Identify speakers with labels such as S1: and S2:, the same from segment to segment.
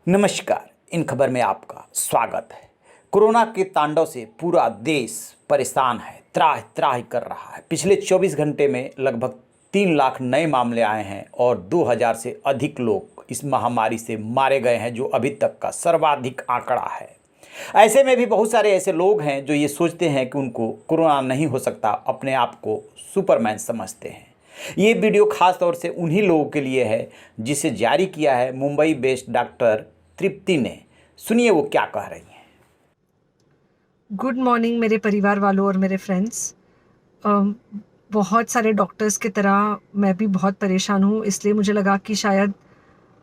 S1: नमस्कार। इन खबर में आपका स्वागत है। कोरोना के तांडव से पूरा देश परेशान है, त्राह त्राह कर रहा है। पिछले 24 घंटे में लगभग 3 लाख नए मामले आए हैं और 2000 से अधिक लोग इस महामारी से मारे गए हैं, जो अभी तक का सर्वाधिक आंकड़ा है। ऐसे में भी बहुत सारे ऐसे लोग हैं जो ये सोचते हैं कि उनको कोरोना नहीं हो सकता, अपने आप को सुपरमैन समझते हैं। ये वीडियो खास तौर से उन्हीं लोगों के लिए है जिसे जारी किया है मुंबई बेस्ड डॉक्टर तृप्ति ने। सुनिए वो क्या कह रही हैं।
S2: गुड मॉर्निंग मेरे परिवार वालों और मेरे फ्रेंड्स। बहुत सारे डॉक्टर्स की तरह मैं भी बहुत परेशान हूँ, इसलिए मुझे लगा कि शायद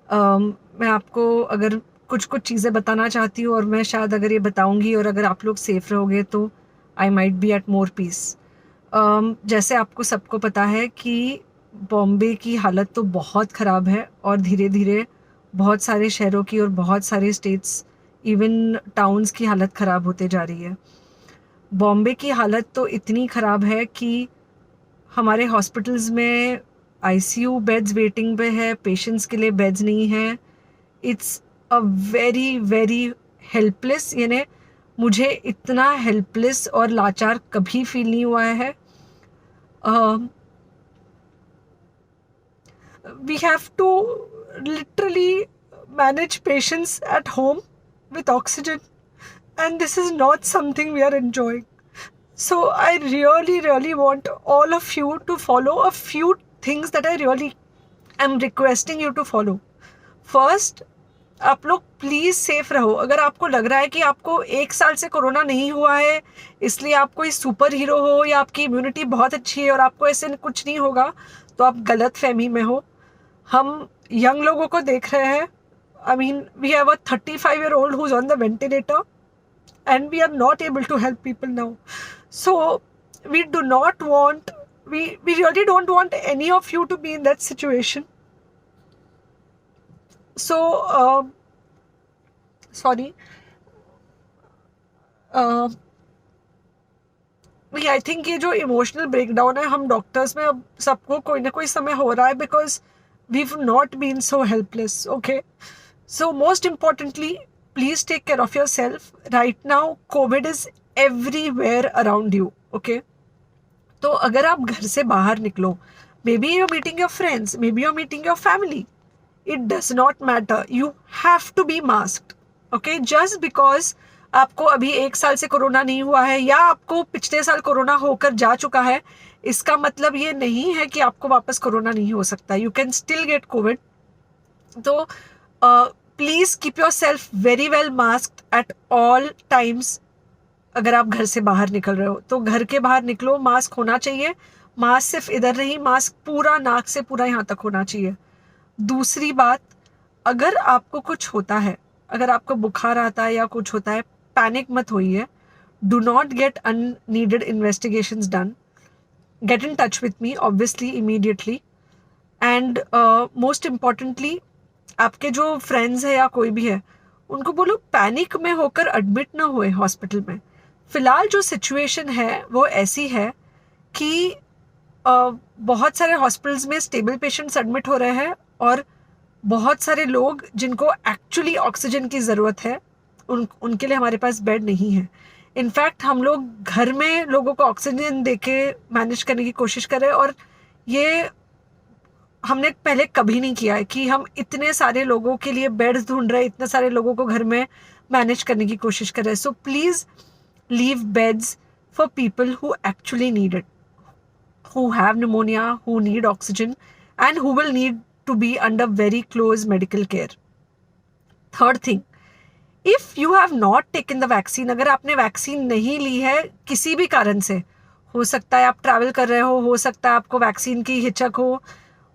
S2: मैं आपको अगर कुछ चीज़ें बताना चाहती हूँ और मैं शायद अगर ये बताऊँगी और अगर आप लोग सेफ रहोगे तो I might be at more peace. जैसे आपको सबको पता है कि बॉम्बे की हालत तो बहुत ख़राब है और धीरे धीरे बहुत सारे शहरों की और बहुत सारे स्टेट्स, इवन टाउन्स की हालत ख़राब होते जा रही है। बॉम्बे की हालत तो इतनी ख़राब है कि हमारे हॉस्पिटल्स में आईसीयू बेड्स वेटिंग पे है, पेशेंट्स के लिए बेड्स नहीं है। It's a very very helpless, यानी मुझे इतना हेल्पलेस और लाचार कभी फील नहीं हुआ है। We have to literally manage patients at home with oxygen, and this is not something we are enjoying. So I really want all of you to follow a few things that I really am requesting you to follow. First, आप लोग please safe रहो। अगर आपको लग रहा है कि आपको 1 साल से कोरोना नहीं हुआ है, इसलिए आप कोई सुपर हीरो हो या आपकी इम्यूनिटी बहुत अच्छी है और आपको ऐसे कुछ नहीं होगा, तो आप गलत फहमी में हो। हम यंग लोगों को देख रहे हैं। I mean, we have a 35-year-old who's on the ventilator and we are not able to help people now. So we do not want, we really don't want any of you to be in that situation. So, sorry. I think ये जो emotional breakdown है, हम doctors में अब सबको कोई ना कोई समय हो रहा है, because we've not been so helpless. Okay, so most importantly, please take care of yourself. Right now COVID is everywhere around you. Okay, तो अगर आप घर से बाहर निकलो, may be you meeting your friends, may be you meeting your family, it does not matter, you have to be masked. Okay, just because आपको अभी 1 साल से कोरोना नहीं हुआ है या आपको पिछले साल कोरोना होकर जा चुका है, इसका मतलब ये नहीं है कि आपको वापस कोरोना नहीं हो सकता. You can still get COVID. तो please keep yourself very well masked at all times. अगर आप घर से बाहर निकल रहे हो तो घर के बाहर निकलो, मास्क होना चाहिए. मास्क सिर्फ इधर नहीं, मास्क पूरा नाक से पूरा यहाँ तक होना चाहिए. दूसरी बात, अगर आपको कुछ होता है, अगर आपको बुखार आता है या कुछ होता है, पैनिक मत होइए. Do not get unneeded investigations done. Get in touch with me obviously immediately. And most importantly, आपके जो फ्रेंड्स है या कोई भी है, उनको बोलो पैनिक में होकर एडमिट ना हुए हॉस्पिटल में. फिलहाल जो सिचुएशन है वो ऐसी है कि बहुत सारे हॉस्पिटल्स में स्टेबल पेशेंट्स एडमिट हो रहे हैं और बहुत सारे लोग जिनको एक्चुअली ऑक्सीजन की ज़रूरत है, उनके लिए हमारे पास बेड नहीं है. इनफैक्ट हम लोग घर में लोगों को ऑक्सीजन देके मैनेज करने की कोशिश कर रहे हैं, और ये हमने पहले कभी नहीं किया है कि हम इतने सारे लोगों के लिए बेड्स ढूंढ रहे हैं, इतने सारे लोगों को घर में मैनेज करने की कोशिश कर रहे हैं. So please leave beds for people who actually need it, who have pneumonia, who need oxygen, and who will need to be under very close medical care. Third thing, if you have not taken the vaccine, अगर आपने vaccine नहीं ली है किसी भी कारण से, हो सकता है आप ट्रैवल कर रहे हो सकता है आपको वैक्सीन की हिचक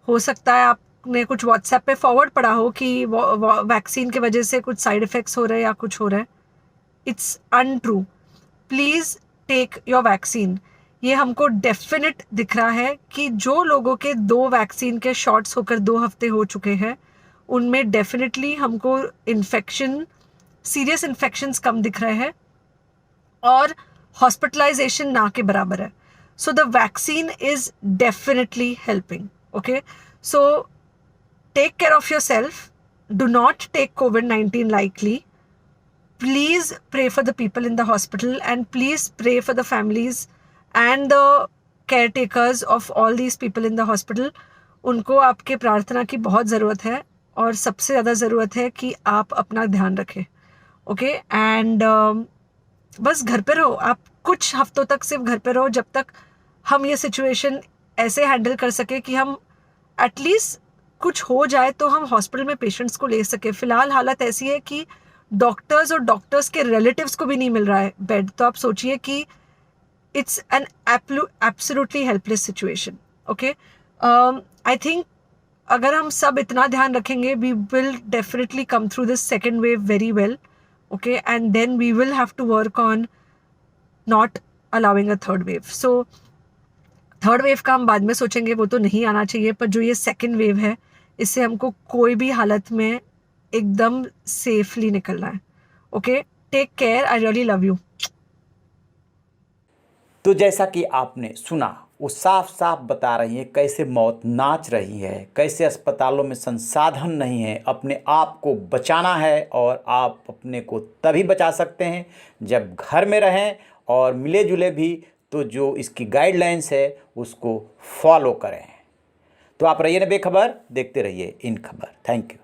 S2: हो सकता है आपने कुछ व्हाट्सएप पे फॉरवर्ड पढ़ा हो कि वैक्सीन की वजह से कुछ साइड इफ़ेक्ट्स हो रहे हैं या कुछ हो रहा है. It's untrue. Please take your vaccine. ये हमको डेफिनेट दिख रहा है कि जो लोगों के 2 वैक्सीन के शॉट्स होकर 2 हफ्ते हो चुके हैं, उनमें डेफिनेटली हमको इन्फेक्शन, सीरियस इन्फेक्शंस कम दिख रहे हैं और हॉस्पिटलाइजेशन ना के बराबर है. So the vaccine is definitely helping. Okay, so take care of yourself. do not take COVID-19 lightly. Please pray for the people in the hospital, and please pray for the families and the caretakers of all these people in the hospital. उनको आपके प्रार्थना की बहुत ज़रूरत है, और सबसे ज़्यादा ज़रूरत है कि आप अपना ध्यान रखें. ओके, एंड बस घर पे रहो. आप कुछ हफ्तों तक सिर्फ घर पे रहो, जब तक हम ये सिचुएशन ऐसे हैंडल कर सके कि हम एटलीस्ट कुछ हो जाए तो हम हॉस्पिटल में पेशेंट्स को ले सके. फिलहाल हालत ऐसी है कि डॉक्टर्स और डॉक्टर्स के रिलेटिव्स को भी नहीं मिल रहा है बेड. तो आप सोचिए कि it's an absolutely helpless situation. Okay, I think अगर हम सब इतना ध्यान रखेंगे, we will definitely come through this second wave very well. Okay, and then we will have to work on not allowing a third wave. So third wave का हम बाद में सोचेंगे, वो तो नहीं आना चाहिए. पर जो ये सेकेंड वेव है, इससे हमको कोई भी हालत में एकदम सेफली निकलना है. Okay, take care. I really love you.
S1: तो जैसा कि आपने सुना, वो साफ साफ बता रही है कैसे मौत नाच रही है, कैसे अस्पतालों में संसाधन नहीं है. अपने आप को बचाना है, और आप अपने को तभी बचा सकते हैं जब घर में रहें और मिले जुले भी. तो जो इसकी गाइडलाइंस है उसको फॉलो करें. तो आप रहिए ना बेखबर, देखते रहिए इन खबर. Thank you.